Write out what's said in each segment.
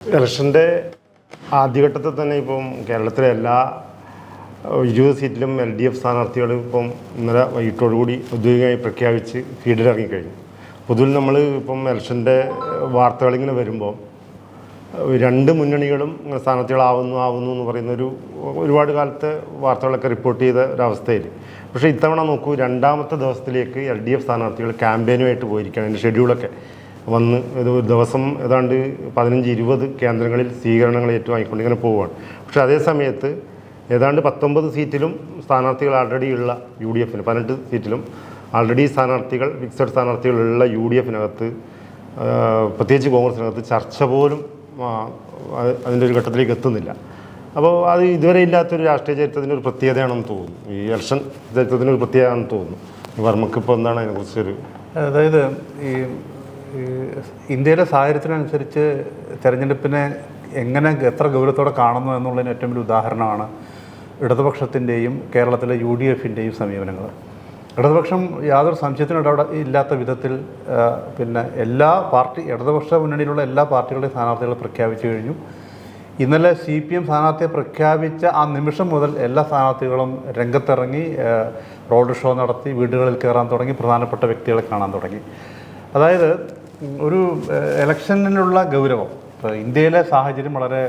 ഇലക്ഷൻ്റെ ആദ്യഘട്ടത്തിൽ തന്നെ ഇപ്പം കേരളത്തിലെ എല്ലാ 20 സീറ്റിലും LDF സ്ഥാനാർത്ഥികൾ ഇപ്പം ഇന്നലെ വൈകിട്ടോടുകൂടി ഔദ്യോഗികമായി പ്രഖ്യാപിച്ച് ഫീൽഡിലിറങ്ങിക്കഴിഞ്ഞു. പൊതുവിൽ നമ്മൾ ഇപ്പം ഇലക്ഷൻ്റെ വാർത്തകളിങ്ങനെ വരുമ്പോൾ രണ്ട് മുന്നണികളും സ്ഥാനാർത്ഥികളാവുന്നു എന്ന് പറയുന്ന ഒരുപാട് കാലത്തെ വാർത്തകളൊക്കെ റിപ്പോർട്ട് ചെയ്ത ഒരവസ്ഥയിൽ, പക്ഷേ ഇത്തവണ നോക്കൂ, രണ്ടാമത്തെ ദിവസത്തിലേക്ക് LDF സ്ഥാനാർത്ഥികൾ ക്യാമ്പയിനുമായിട്ട് പോയിരിക്കുകയാണ്. അതിൻ്റെ ഷെഡ്യൂളൊക്കെ വന്ന് ഒരു ദിവസം ഏതാണ്ട് 15-20 കേന്ദ്രങ്ങളിൽ സ്വീകരണങ്ങൾ ഏറ്റുവാങ്ങിക്കൊണ്ട് ഇങ്ങനെ പോവുകയാണ്. പക്ഷേ അതേ സമയത്ത് ഏതാണ്ട് 19 സീറ്റിലും സ്ഥാനാർത്ഥികൾ ആൾറെഡി ഉള്ള UDF 18 സീറ്റിലും ആൾറെഡി ഫിക്സഡ് സ്ഥാനാർത്ഥികളുള്ള UDF-നകത്ത്, പ്രത്യേകിച്ച് കോൺഗ്രസിനകത്ത് ചർച്ച പോലും അതിൻ്റെ ഒരു ഘട്ടത്തിലേക്ക് എത്തുന്നില്ല. അപ്പോൾ അത് ഇതുവരെ ഇല്ലാത്തൊരു രാഷ്ട്രീയ ചരിത്രത്തിൻ്റെ ഒരു പ്രത്യേകതയാണെന്ന് തോന്നുന്നു. ഈ ഇലക്ഷൻ ചരിത്രത്തിൻ്റെ ഒരു പ്രത്യേകതയാണെന്ന് തോന്നുന്നു. വർമ്മക്കിപ്പോൾ എന്താണ് അതിനെക്കുറിച്ചൊരു? അതായത് ഈ ഇന്ത്യയിലെ സാഹചര്യത്തിനനുസരിച്ച് തെരഞ്ഞെടുപ്പിനെ എത്ര ഗൗരവത്തോടെ കാണുന്നു എന്നുള്ളതിന് ഏറ്റവും വലിയ ഉദാഹരണമാണ് ഇടതുപക്ഷത്തിൻ്റെയും കേരളത്തിലെ UDF-ൻ്റെയും സമീപനങ്ങൾ. ഇടതുപക്ഷം യാതൊരു സംശയത്തിനും ഇല്ലാത്ത വിധത്തിൽ ഇടതുപക്ഷ മുന്നണിയിലുള്ള എല്ലാ പാർട്ടികളുടെയും സ്ഥാനാർത്ഥികളെ പ്രഖ്യാപിച്ചു കഴിഞ്ഞു. ഇന്നലെ CPM സ്ഥാനാർത്ഥിയെ പ്രഖ്യാപിച്ച ആ നിമിഷം മുതൽ എല്ലാ സ്ഥാനാർത്ഥികളും രംഗത്തിറങ്ങി റോഡ് ഷോ നടത്തി, വീടുകളിൽ കയറാൻ തുടങ്ങി, പ്രധാനപ്പെട്ട വ്യക്തികളെ കാണാൻ തുടങ്ങി. അതായത് ഒരു ഇലക്ഷനിലുള്ള ഗൗരവം, ഇപ്പോൾ ഇന്ത്യയിലെ സാഹചര്യം വളരെ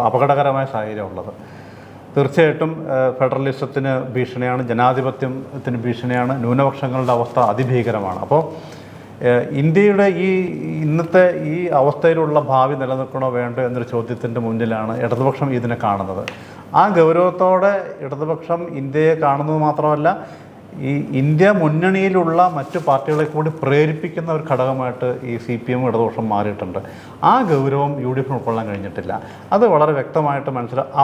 അപകടകരമായ സാഹചര്യമുള്ളത്. തീർച്ചയായിട്ടും ഫെഡറലിസത്തിന് ഭീഷണിയാണ്, ജനാധിപത്യത്തിന് ഭീഷണിയാണ്, ന്യൂനപക്ഷങ്ങളുടെ അവസ്ഥ അതിഭീകരമാണ്. അപ്പോൾ ഇന്ത്യയുടെ ഇന്നത്തെ ഈ അവസ്ഥയിലുള്ള ഭാവി നിലനിൽക്കണോ വേണ്ടോ എന്നൊരു ചോദ്യത്തിൻ്റെ മുന്നിലാണ് ഇടതുപക്ഷം ഇതിനെ കാണുന്നത്. ആ ഗൗരവത്തോടെ ഇടതുപക്ഷം ഇന്ത്യയെ കാണുന്നത് മാത്രമല്ല, ഈ ഇന്ത്യ മുന്നണിയിലുള്ള മറ്റു പാർട്ടികളെ കൂടി പ്രേരിപ്പിക്കുന്ന ഒരു ഘടകമായിട്ട് ഈ CPM ഇടതുപക്ഷം മാറിയിട്ടുണ്ട്. ആ ഗൗരവം UDF-ന് ഉൾക്കൊള്ളാൻ കഴിഞ്ഞിട്ടില്ല. അത് വളരെ വ്യക്തമായിട്ട്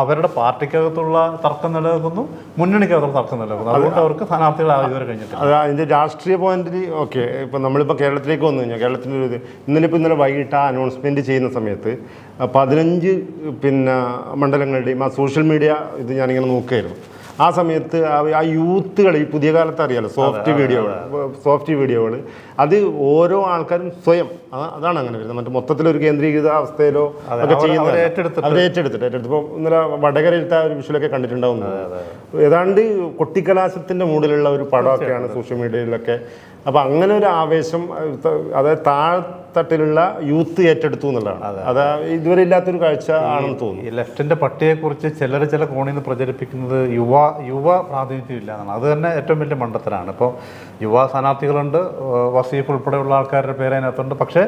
അവരുടെ പാർട്ടിക്കകത്തുള്ള തർക്കം നിലനിൽക്കുന്നു, മുന്നണിക്കകത്തുള്ള തർക്കം നിലനിൽക്കുന്നു. അതുകൊണ്ട് അവർക്ക് സ്ഥാനാർത്ഥികളായി ഇതുവരെ കഴിഞ്ഞിട്ടില്ല. അത് അതിൻ്റെ രാഷ്ട്രീയ പോയിന്റിൽ ഓക്കെ. ഇപ്പം നമ്മളിപ്പോൾ കേരളത്തിലേക്ക് വന്നു കഴിഞ്ഞാൽ കേരളത്തിൻ്റെ ഒരു ഇന്നലെ വൈകിട്ട് ആ അനൗൺസ്മെൻറ്റ് ചെയ്യുന്ന സമയത്ത് 15 മണ്ഡലങ്ങളുടെയും ആ സോഷ്യൽ മീഡിയ ഇത് ഞാനിങ്ങനെ നോക്കുകയായിരുന്നു. ആ സമയത്ത് ആ യൂത്തുകൾ, ഈ പുതിയ കാലത്ത് അറിയാലോ, സോഫ്റ്റ് വീഡിയോകൾ അത് ഓരോ ആൾക്കാരും സ്വയം, അതാണ് അങ്ങനെ വരുന്നത്. മറ്റേ മൊത്തത്തിലൊരു കേന്ദ്രീകൃത അവസ്ഥയിലോ ഒക്കെ ചെയ്യുന്നത് അവർ ഏറ്റെടുത്തിട്ട് ഇപ്പോൾ ഇന്നലെ വടകരയിലത്തെ ഒരു വിഷയമൊക്കെ കണ്ടിട്ടുണ്ടാവുന്നത് ഏതാണ്ട് കൊട്ടിക്കലാശത്തിൻ്റെ മൂഡിലുള്ള ഒരു പടമൊക്കെയാണ് സോഷ്യൽ മീഡിയയിലൊക്കെ. അപ്പോൾ അങ്ങനെ ഒരു ആവേശം, അതായത് താഴ്ത്തട്ടിലുള്ള യൂത്ത് ഏറ്റെടുത്തു എന്നുള്ളതാണ്. അത് ഇതുവരെ ഇല്ലാത്തൊരു കാഴ്ച ആണെന്ന് തോന്നുന്നു. ഈ ലെഫ്റ്റിൻ്റെ പട്ടിയെക്കുറിച്ച് ചില കോണിൽ നിന്ന് പ്രചരിപ്പിക്കുന്നത് യുവ പ്രാതിനിധ്യം ഇല്ല എന്നാണ്. അത് തന്നെ ഏറ്റവും വലിയ മണ്ടത്തരാണ്. ഇപ്പോൾ യുവ സ്ഥാനാർത്ഥികളുണ്ട്, വസീഫ് ഉൾപ്പെടെയുള്ള ആൾക്കാരുടെ പേര് അതിനകത്തുണ്ട്. പക്ഷേ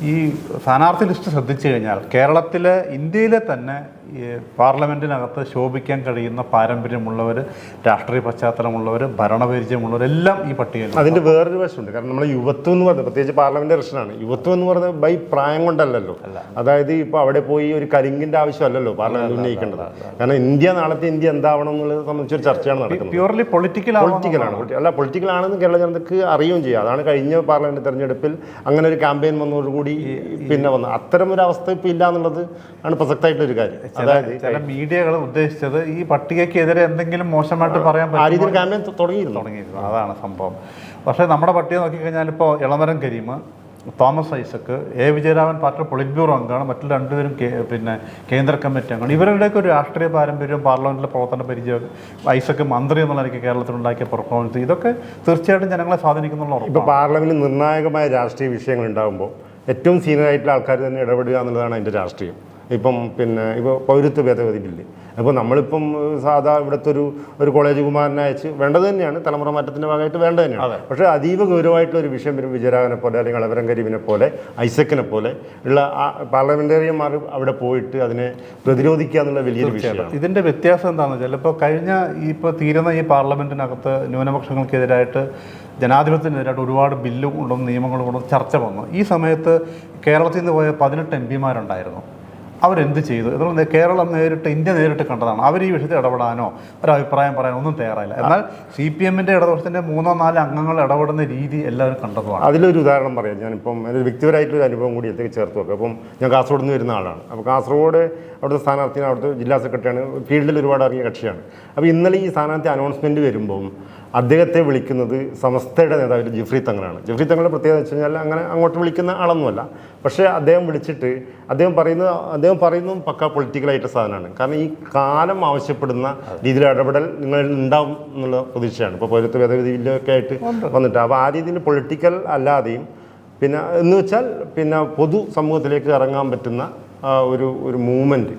ഈ സ്ഥാനാർത്ഥി ലിസ്റ്റ് ശ്രദ്ധിച്ചു കഴിഞ്ഞാൽ ഇന്ത്യയിലെ തന്നെ ഈ പാർലമെൻറ്റിനകത്ത് ശോഭിക്കാൻ കഴിയുന്ന പാരമ്പര്യമുള്ളവർ, രാഷ്ട്രീയ പശ്ചാത്തലമുള്ളവർ, ഭരണപരിചയമുള്ളവരെല്ലാം ഈ പട്ടികയിൽ. അതിൻ്റെ വേറൊരു വശമുണ്ട്. കാരണം നമ്മൾ യുവത്വം എന്ന് പറയുന്നത്, പ്രത്യേകിച്ച് പാർലമെൻറ്റ് ഇലക്ഷനാണ്, യുവത്വം എന്ന് പറയുന്നത് ബൈ പ്രായം കൊണ്ടല്ലല്ലോ. അതായത് ഇപ്പോൾ അവിടെ പോയി ഒരു കരിങ്കിൻ്റെ ആവശ്യമല്ലല്ലോ പാർലമെൻറ്റ് ഉന്നയിക്കേണ്ടത്. കാരണം നാളത്തെ ഇന്ത്യ എന്താവണം എന്നുള്ളത് സംബന്ധിച്ചൊരു ചർച്ചയാണ് നടക്കുന്നത്. പ്യൂർലി പൊളിറ്റിക്കലാണ്. പൊളിറ്റിക്കലാണെന്ന് കേരള ജനതയ്ക്ക് അറിയുകയും ചെയ്യാം. അതാണ് കഴിഞ്ഞ പാർലമെൻറ്റ് തെരഞ്ഞെടുപ്പിൽ അങ്ങനെ ഒരു ക്യാമ്പയിൻ വന്നതോടുകൂടി വന്നു. അത്തരം ഒരു അവസ്ഥ ഇപ്പോൾ ഇല്ല എന്നുള്ളത് ആണ് പ്രസക്തമായിട്ടൊരു കാര്യം. അതായത് ചില മീഡിയകൾ ഉദ്ദേശിച്ചത് ഈ പട്ടികയ്ക്കെതിരെ എന്തെങ്കിലും മോശമായിട്ട് പറയാൻ പറ്റും ക്യാമ്പയിൻ തുടങ്ങിയിരുന്നു. അതാണ് സംഭവം. പക്ഷേ നമ്മുടെ പട്ടിക നോക്കിക്കഴിഞ്ഞാൽ ഇപ്പോൾ ഇളമരം കരീം, തോമസ് ഐസക്, വിജയരാഘവൻ പാർട്ടിയുടെ പൊളിറ്റ് ബ്യൂറോ അംഗമാണ്, മറ്റുള്ള രണ്ടുപേരും കേന്ദ്ര കമ്മിറ്റി അംഗമാണ്. ഇവരുടെയൊക്കെ ഒരു രാഷ്ട്രീയ പാരമ്പര്യവും പാർലമെൻറ്റിലെ പ്രവർത്തന പരിചയം, ഐസക് മന്ത്രി എന്നുള്ള എനിക്ക് കേരളത്തിലുണ്ടാക്കിയ പെർഫോമൻസ്, ഇതൊക്കെ തീർച്ചയായിട്ടും ജനങ്ങളെ സ്വാധീനിക്കുന്നുള്ള. ഇപ്പോൾ പാർലമെൻറ്റിൽ നിർണായകമായ രാഷ്ട്രീയ വിഷയങ്ങൾ ഉണ്ടാകുമ്പോൾ ഏറ്റവും സീനിയറായിട്ടുള്ള ആൾക്കാർ തന്നെ ഇടപെടുക എന്നുള്ളതാണ് അതിൻ്റെ രാഷ്ട്രീയം. ഇപ്പോൾ പൗരത്വ ഭേദഗതി ബില്ല്, അപ്പോൾ നമ്മളിപ്പം സാധാ ഇവിടുത്തെ ഒരു കോളേജ് കുമാരനെ അയച്ച് വേണ്ടത് തന്നെയാണ്, തലമുറ മാറ്റത്തിൻ്റെ ഭാഗമായിട്ട് വേണ്ടത് തന്നെയാണ്. പക്ഷേ അതീവ ഗൗരവമായിട്ടുള്ള ഒരു വിഷയം വരും. വിജയരാഘവനെ പോലെ അല്ലെങ്കിൽ ഇളമരം കരീമിനെ പോലെ, ഐസക്കിനെ പോലെ ഉള്ള പാർലമെൻറ്റേറിയന്മാർ അവിടെ പോയിട്ട് അതിനെ പ്രതിരോധിക്കുക എന്നുള്ള വലിയൊരു വിഷയമാണ്. ഇതിൻ്റെ വ്യത്യാസം എന്താണെന്ന് വെച്ചാൽ, ഇപ്പോൾ തീരുന്ന ഈ പാർലമെൻറ്റിനകത്ത് ന്യൂനപക്ഷങ്ങൾക്കെതിരായിട്ട്, ജനാധിപത്യത്തിനെതിരായിട്ട് ഒരുപാട് ബില്ലും കൊണ്ടും നിയമങ്ങളും കൊണ്ടും ചർച്ച വന്നു. ഈ സമയത്ത് കേരളത്തിൽ നിന്ന് പോയ 18 MP-മാരുണ്ടായിരുന്നു. അവരെന്ത് ചെയ്തു? ഇതുകൊണ്ട് ഇന്ത്യ നേരിട്ട് കണ്ടതാണ്. അവർ ഈ വിഷയത്തിൽ ഇടപെടാനോ ഒരഭിപ്രായം പറയാനോ ഒന്നും തയ്യാറായില്ല. എന്നാൽ CPM-ൻ്റെ ഇടതുപക്ഷത്തിൻ്റെ 3-4 അംഗങ്ങൾ ഇടപെടുന്ന രീതി എല്ലാവരും കണ്ടതുമാണ്. അതിലൊരു ഉദാഹരണം പറയാം. ഞാനിപ്പം എൻ്റെ വ്യക്തിപരമായിട്ടൊരു അനുഭവം കൂടി എത്തേക്ക് ചേർത്ത് വെക്കാം. അപ്പം ഞാൻ കാസർഗോഡ് നിന്ന് വരുന്ന ആളാണ്. അപ്പോൾ കാസർഗോഡ് അവിടുത്തെ സ്ഥാനാർത്ഥിയാണ്, അവിടുത്തെ ജില്ലാ സെക്രട്ടറിയാണ്, ഫീൽഡിൽ ഒരുപാട് അറിഞ്ഞ കക്ഷിയാണ്. അപ്പോൾ ഇന്നലെ ഈ സ്ഥാനാർത്ഥി അനൗൺസ്മെൻറ്റ് വരുമ്പം അദ്ദേഹത്തെ വിളിക്കുന്നത് സമസ്തയുടെ നേതാവ് ജിഫ്രി തങ്ങളാണ്. ജിഫ്രി തങ്ങളുടെ പ്രത്യേകത വെച്ച് കഴിഞ്ഞാൽ അങ്ങനെ അങ്ങോട്ട് വിളിക്കുന്ന ആളൊന്നുമല്ല. പക്ഷേ അദ്ദേഹം വിളിച്ചിട്ട് അദ്ദേഹം പറയുന്നതും പക്ക പൊളിറ്റിക്കലായിട്ട് സാധനമാണ്. കാരണം ഈ കാലം ആവശ്യപ്പെടുന്ന രീതിയിൽ ഇടപെടൽ നിങ്ങളിൽ ഉണ്ടാവും എന്നുള്ള പ്രതീക്ഷയാണ്. ഇപ്പോൾ പൗരത്വ ഭേദഗതി ബില്ലൊക്കെ ആയിട്ട് വന്നിട്ട് അപ്പോൾ ആ രീതിയിൽ പൊളിറ്റിക്കൽ അല്ലാതെയും പിന്നെ എന്ന് വെച്ചാൽ പിന്നെ പൊതു സമൂഹത്തിലേക്ക് ഇറങ്ങാൻ പറ്റുന്ന ഒരു മൂവ്മെൻറ്റ്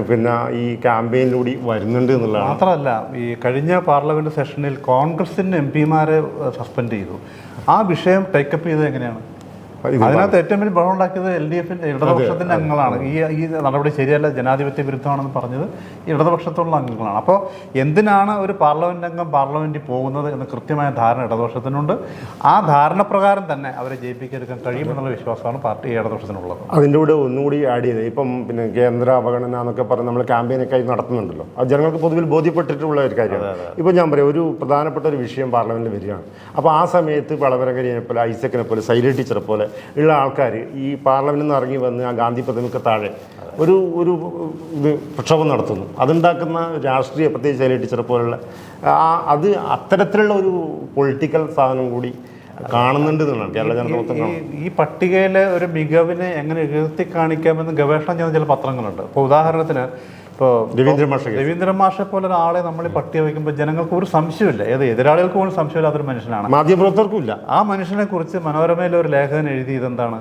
പിന്നെ ഈ ക്യാമ്പയിനിലൂടെ വരുന്നുണ്ട് എന്നുള്ളതാണ്. മാത്രമല്ല, ഈ കഴിഞ്ഞ പാർലമെന്റ് സെഷനിൽ കോൺഗ്രസിൻ്റെ MP-മാരെ സസ്പെൻഡ് ചെയ്തു. ആ വിഷയം ടേക്കപ്പ് ചെയ്തത് എങ്ങനെയാണ്? അതിനകത്ത് ഏറ്റവും വലിയ ബഹളം ഉണ്ടാക്കിയത് LDF ഇടതുപക്ഷത്തിൻ്റെ അംഗങ്ങളാണ്. ഈ നടപടി ശരിയല്ല, ജനാധിപത്യ വിരുദ്ധമാണെന്ന് പറഞ്ഞത് ഇടതുപക്ഷത്തുള്ള അംഗങ്ങളാണ്. അപ്പോൾ എന്തിനാണ് ഒരു പാർലമെന്റ് അംഗം പാർലമെന്റിൽ പോകുന്നത് എന്ന് കൃത്യമായ ധാരണ ഇടതുപക്ഷത്തിനുണ്ട്. ആ ധാരണ പ്രകാരം തന്നെ അവരെ ജയിപ്പിച്ചെടുക്കാൻ കഴിയുമെന്നുള്ള വിശ്വാസമാണ് പാർട്ടി ഇടതുപക്ഷത്തിനുള്ളത്. അതിൻ്റെ കൂടെ ഒന്നുകൂടി ആഡ് ചെയ്തത് ഇപ്പം പിന്നെ കേന്ദ്ര അവഗണന എന്നൊക്കെ പറഞ്ഞ് നമ്മൾ ക്യാമ്പയിനൊക്കെ ആയി നടത്തുന്നുണ്ടല്ലോ. അത് ജനങ്ങൾക്ക് പൊതുവിൽ ബോധ്യപ്പെട്ടിട്ടുള്ള ഒരു കാര്യമാണ്. ഇപ്പോൾ ഞാൻ പറയാം, ഒരു പ്രധാനപ്പെട്ട ഒരു വിഷയം പാർലമെന്റിൽ വരികയാണ്. അപ്പോൾ ആ സമയത്ത് വളവരകരിയെ പോലെ, ഐസക്കിനെ പോലെ, സൈലി ടീച്ചറെ പോലെ ഉള്ള ആൾക്കാർ ഈ പാർലമെന്റിൽ നിന്ന് ഇറങ്ങി വന്ന് ആ ഗാന്ധി പ്രതിമയ്ക്ക് താഴെ ഒരു ഇത് പ്രക്ഷോഭം നടത്തുന്നു. അതുണ്ടാക്കുന്ന രാഷ്ട്രീയ, പ്രത്യേകിച്ച് സൈലി ടീച്ചറെ പോലുള്ള അത് അത്തരത്തിലുള്ള ഒരു പൊളിറ്റിക്കൽ സാധനം കൂടി കാണുന്നുണ്ട് എന്നുള്ളതാണ് കേരള ജനത. ഈ പട്ടികയിലെ ഒരു മികവിനെ എങ്ങനെ ഉയർത്തി കാണിക്കാമെന്ന് ഗവേഷണം ചെയ്യുന്ന ചില പത്രങ്ങളുണ്ട്. ഇപ്പോൾ ഉദാഹരണത്തിന് ഇപ്പോൾ രവീന്ദ്രൻ മാഷെ പോലെ ഒരാളെ നമ്മൾ പട്ടിക വയ്ക്കുമ്പോൾ ജനങ്ങൾക്ക് ഒരു സംശയമില്ല, എതിരാളികൾക്ക് പോലും സംശയമില്ല, അതൊരു മനുഷ്യനാണ്. മാധ്യമപ്രവർത്തകർക്കും ഇല്ല. ആ മനുഷ്യനെ കുറിച്ച് മനോരമയിൽ ഒരു ലേഖകൻ എഴുതിയതെന്താണ്?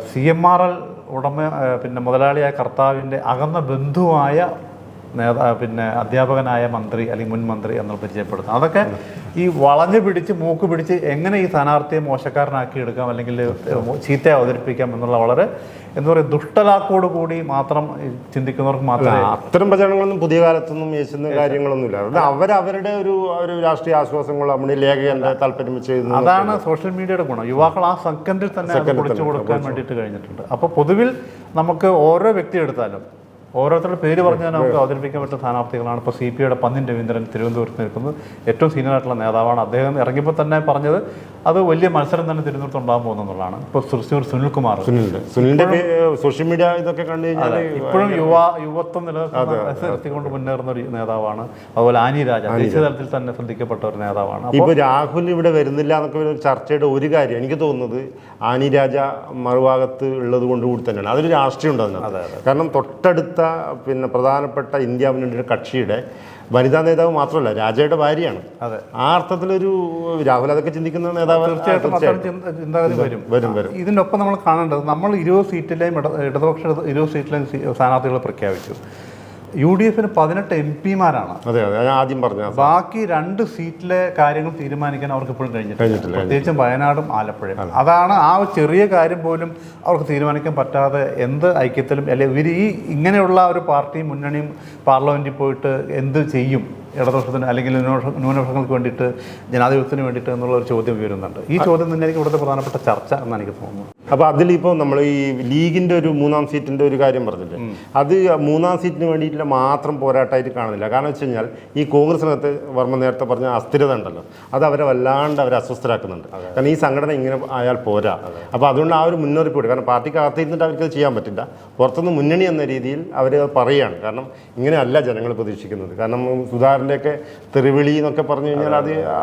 CMRL ഉടമ പിന്നെ മുതലാളിയായ കർത്താവിൻ്റെ അകന്ന ബന്ധുവായ പിന്നെ അധ്യാപകനായ മന്ത്രി അല്ലെങ്കിൽ മുൻ മന്ത്രി എന്നുള്ള പരിചയപ്പെടുത്തും. അതൊക്കെ ഈ വളഞ്ഞു പിടിച്ച് മൂക്ക് പിടിച്ച് എങ്ങനെ ഈ സ്ഥാനാർത്ഥിയെ മോശക്കാരനാക്കി എടുക്കാം അല്ലെങ്കിൽ ചീത്തയെ അവതരിപ്പിക്കാം എന്നുള്ള വളരെ എന്താ പറയുക ദുഷ്ടലാക്കോട് കൂടി മാത്രം ചിന്തിക്കുന്നവർക്ക് മാത്രമേ. അത്തരം പ്രചരണങ്ങളൊന്നും പുതിയ കാലത്തൊന്നും യേശുന്ന കാര്യങ്ങളൊന്നുമില്ല. അത് അവരവരുടെ ഒരു രാഷ്ട്രീയ ആശ്വാസങ്ങൾ നമ്മുടെ ലേഖകന്റെ താല്പര്യം ചെയ്യുന്നു. അതാണ് സോഷ്യൽ മീഡിയയുടെ ഗുണം. യുവാക്കൾ ആ സെക്കൻഡിൽ തന്നെ പൊളിച്ചു കൊടുക്കാൻ വേണ്ടിയിട്ട് കഴിഞ്ഞിട്ടുണ്ട്. അപ്പോൾ പൊതുവിൽ നമുക്ക് ഓരോ വ്യക്തി എടുത്താലും ഓരോരുത്തരുടെ പേര് പറഞ്ഞാൽ നമുക്ക് അവതരിപ്പിക്കാൻ പറ്റുന്ന സ്ഥാനാർത്ഥികളാണ്. ഇപ്പോൾ CPIയുടെ പന്നിൻ രവീന്ദ്രൻ തിരുവനന്തപുരത്ത് നിൽക്കുന്നത് ഏറ്റവും സീനിയർ ആയിട്ടുള്ള നേതാവാണ്. അദ്ദേഹം ഇറങ്ങിയപ്പോൾ തന്നെ പറഞ്ഞത് അത് വലിയ മത്സരം തന്നെ തിരുവനന്തപുരത്ത് ഉണ്ടാകാൻ പോകുന്നതെന്നുള്ളതാണ്. ഇപ്പോൾ തൃശ്ശൂർ സുനിൽകുമാർ, സുനിലിന്റെ സോഷ്യൽ മീഡിയ ഇതൊക്കെ കണ്ടു കഴിഞ്ഞാൽ ഇപ്പോഴും യുവത്വം നിലനിർത്തിക്കൊണ്ട് മുന്നേറുന്ന ഒരു നേതാവാണ്. അതുപോലെ ആനി രാജ ദേശീയ തലത്തിൽ തന്നെ ശ്രദ്ധിക്കപ്പെട്ട ഒരു നേതാവാണ്. ഇപ്പോൾ രാഹുൽ ഇവിടെ വരുന്നില്ല എന്നൊക്കെ ഒരു ചർച്ചയുടെ ഒരു കാര്യം എനിക്ക് തോന്നുന്നത് ആനി രാജ മറുഭാഗത്ത് ഉള്ളത് കൊണ്ട് കൂടി തന്നെയാണ്. അതൊരു രാഷ്ട്രീയം ഉണ്ട് അതിനകത്ത്. കാരണം തൊട്ടടുത്ത പിന്നെ പ്രധാനപ്പെട്ട ഇന്ത്യ മുന്നണിയുടെ കക്ഷിയുടെ വനിതാ നേതാവ് മാത്രമല്ല, രാജയുടെ ഭാര്യയാണ്. ആ അർത്ഥത്തിലൊരു രാഹുൽ അതൊക്കെ ചിന്തിക്കുന്ന നേതാവ് ചിന്താഗതി വരും. ഇതിനൊപ്പം നമ്മൾ കാണേണ്ടത്, നമ്മൾ 20 സീറ്റിലെയും ഇടതുപക്ഷ 20 സീറ്റിലെയും സ്ഥാനാർത്ഥികളെ പ്രഖ്യാപിച്ചു. UDFന് 18 MP-മാരാണ്. അതെ, ഞാൻ ആദ്യം പറഞ്ഞു. ബാക്കി 2 സീറ്റിലെ കാര്യങ്ങൾ തീരുമാനിക്കാൻ അവർക്ക് ഇപ്പോഴും കഴിഞ്ഞിട്ടില്ല, പ്രത്യേകിച്ചും വയനാടും ആലപ്പുഴയും. അതാണ് ആ ചെറിയ കാര്യം പോലും അവർക്ക് തീരുമാനിക്കാൻ പറ്റാതെ എന്ത് ഐക്യത്തിലും അല്ലെങ്കിൽ ഇവർ ഈ ഇങ്ങനെയുള്ള ഒരു പാർട്ടിയും മുന്നണിയും പാർലമെന്റിൽ പോയിട്ട് എന്ത് ചെയ്യും ഇടതുപക്ഷത്തിന് അല്ലെങ്കിൽ ന്യൂനപക്ഷങ്ങൾക്ക് വേണ്ടിയിട്ട്, ജനാധിപത്യത്തിന് വേണ്ടിയിട്ട് എന്നുള്ള ഒരു ചോദ്യം ഉയരുന്നുണ്ട്. ഈ ചോദ്യം തന്നെയായിരിക്കും ഇവിടുത്തെ പ്രധാനപ്പെട്ട ചർച്ച എന്ന് എനിക്ക് തോന്നുന്നു. അപ്പോൾ അതിലിപ്പോൾ നമ്മൾ ഈ ലീഗിൻ്റെ ഒരു 3-ാം സീറ്റിൻ്റെ ഒരു കാര്യം പറഞ്ഞില്ലേ, അത് 3-ാം സീറ്റിന് വേണ്ടിയിട്ടുള്ള മാത്രം പോരാട്ടമായിട്ട് കാണുന്നില്ല. കാരണം വെച്ച് കഴിഞ്ഞാൽ ഈ കോൺഗ്രസിനകത്ത് വർമ്മ നേരത്തെ പറഞ്ഞ അസ്ഥിരത ഉണ്ടല്ലോ, അത് അവരെ വല്ലാണ്ട് അവരെ അസ്വസ്ഥരാക്കുന്നുണ്ട്. കാരണം ഈ സംഘടന ഇങ്ങനെ ആയാൽ പോരാ. അപ്പോൾ അതുകൊണ്ട് ആ ഒരു മുന്നറിയിപ്പ് കൊടുക്കും. കാരണം പാർട്ടിക്ക് അകത്തിരുന്നിട്ട് അവർക്ക് ചെയ്യാൻ പറ്റില്ല. പുറത്തുനിന്ന് മുന്നണി എന്ന രീതിയിൽ അവർ പറയുകയാണ്. കാരണം ഇങ്ങനെയല്ല ജനങ്ങൾ പ്രതീക്ഷിക്കുന്നത്. കാരണം സുധാകരൻ്റെയൊക്കെ തെറിവിളി എന്നൊക്കെ പറഞ്ഞു കഴിഞ്ഞാൽ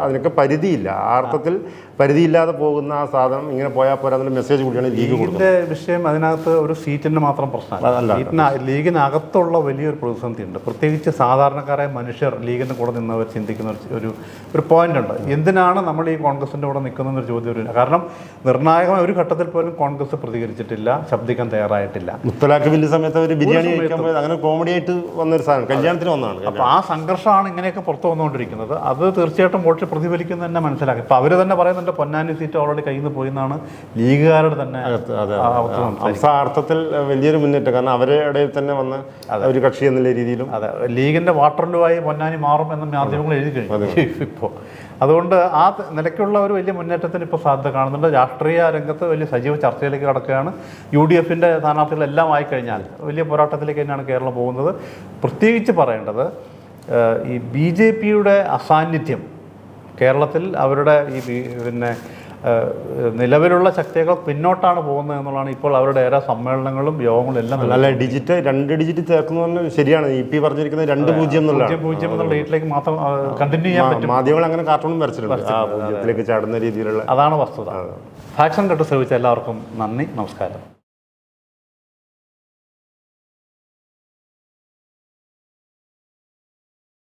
അതിനൊക്കെ പരിധിയില്ല. ആ അർത്ഥത്തിൽ പരിധിയില്ലാതെ പോകുന്ന ആ സാധനം ഇങ്ങനെ പോയാൽ പോരാ എന്നുള്ള മെസ്സേജ് കൂടിയാണ് ലീഗ് കൊടുക്കുന്നത്. വിഷയം അതിനകത്ത് ഒരു സീറ്റിൻ്റെ മാത്രം പ്രശ്നമല്ല. ലീഗിനകത്തുള്ള വലിയൊരു പ്രതിസന്ധി ഉണ്ട്. പ്രത്യേകിച്ച് സാധാരണക്കാരായ മനുഷ്യർ ലീഗിൻ്റെ കൂടെ നിന്നവർ ചിന്തിക്കുന്ന ഒരു പോയിന്റ് ഉണ്ട്. എന്തിനാണ് നമ്മൾ ഈ കോൺഗ്രസിൻ്റെ കൂടെ നിൽക്കുന്നതെന്നൊരു ചോദ്യം വരില്ല. കാരണം നിർണായകമായ ഒരു ഘട്ടത്തിൽ പോലും കോൺഗ്രസ് പ്രതികരിച്ചിട്ടില്ല, ശബ്ദിക്കാൻ തയ്യാറായിട്ടില്ല. മുത്തലാഖ് ബില്ല് സമയത്ത് അവർ ബിരിയാണി അങ്ങനെ കോമഡി ആയിട്ട് വന്നൊരു സാധനം കല്യാണത്തിന് വന്നതാണ്. അപ്പോൾ ആ സംഘർഷമാണ് ഇങ്ങനെയൊക്കെ പുറത്തു വന്നുകൊണ്ടിരിക്കുന്നത്. അത് തീർച്ചയായിട്ടും വോട്ട് പ്രതിഫലിക്കുന്ന തന്നെ മനസ്സിലാക്കി. ഇപ്പോൾ അവർ തന്നെ പറയുന്നുണ്ട് പൊന്നാനി സീറ്റ് ഓൾറെഡി കയ്യിൽ നിന്ന് പോയി എന്നാണ് ലീഗുകാരുടെ തന്നെ അർത്ഥത്തിൽ വലിയൊരു മുന്നേറ്റം. കാരണം അവരുടെ ഇടയിൽ തന്നെ വന്ന ഒരു കക്ഷി എന്നുള്ള രീതിയിലും അതെ ലീഗിന്റെ വാട്ടർലുവായി പൊന്നാനി മാറും എന്ന് മാധ്യമങ്ങൾ എഴുതി കഴിഞ്ഞു ഇപ്പോൾ. അതുകൊണ്ട് ആ നിലയ്ക്കുള്ള ഒരു വലിയ മുന്നേറ്റത്തിന് ഇപ്പോൾ സാധ്യത കാണുന്നുണ്ട്. രാഷ്ട്രീയ രംഗത്ത് വലിയ സജീവ ചർച്ചയിലേക്ക് കടക്കുകയാണ്. UDFന്റെ സ്ഥാനാർത്ഥികളെല്ലാം ആയിക്കഴിഞ്ഞാൽ വലിയ പോരാട്ടത്തിലേക്ക് തന്നെയാണ് കേരളം പോകുന്നത്. പ്രത്യേകിച്ച് പറയേണ്ടത് ഈ BJPയുടെ അസാന്നിധ്യം കേരളത്തിൽ അവരുടെ ഈ പിന്നെ നിലവിലുള്ള ശക്തികൾ പിന്നോട്ടാണ് പോകുന്നത് എന്നുള്ളതാണ് ഇപ്പോൾ അവരുടെ ഏറെ സമ്മേളനങ്ങളും യോഗങ്ങളും എല്ലാം അല്ല ഡിജിറ്റ് 2 ഡിജിറ്റ് ചേർക്കുന്നു പറഞ്ഞാൽ ശരിയാണ്. EP പറഞ്ഞിരിക്കുന്നത് 2-0 എന്നുള്ള 0 എന്നുള്ള ഡേറ്റിലേക്ക് മാത്രം കണ്ടിന്യൂ ചെയ്യാൻ പറ്റും. മാധ്യമങ്ങൾ അങ്ങനെ കാർട്ടൂണും വരച്ചിട്ടുണ്ട് ആ 0ത്തിലേക്ക് ചാടുന്ന രീതിയിലുള്ള. അതാണ് വസ്തുത. ഫാക്ഷൻ കട്ട് ശ്രമിച്ച എല്ലാവർക്കും നന്ദി, നമസ്കാരം.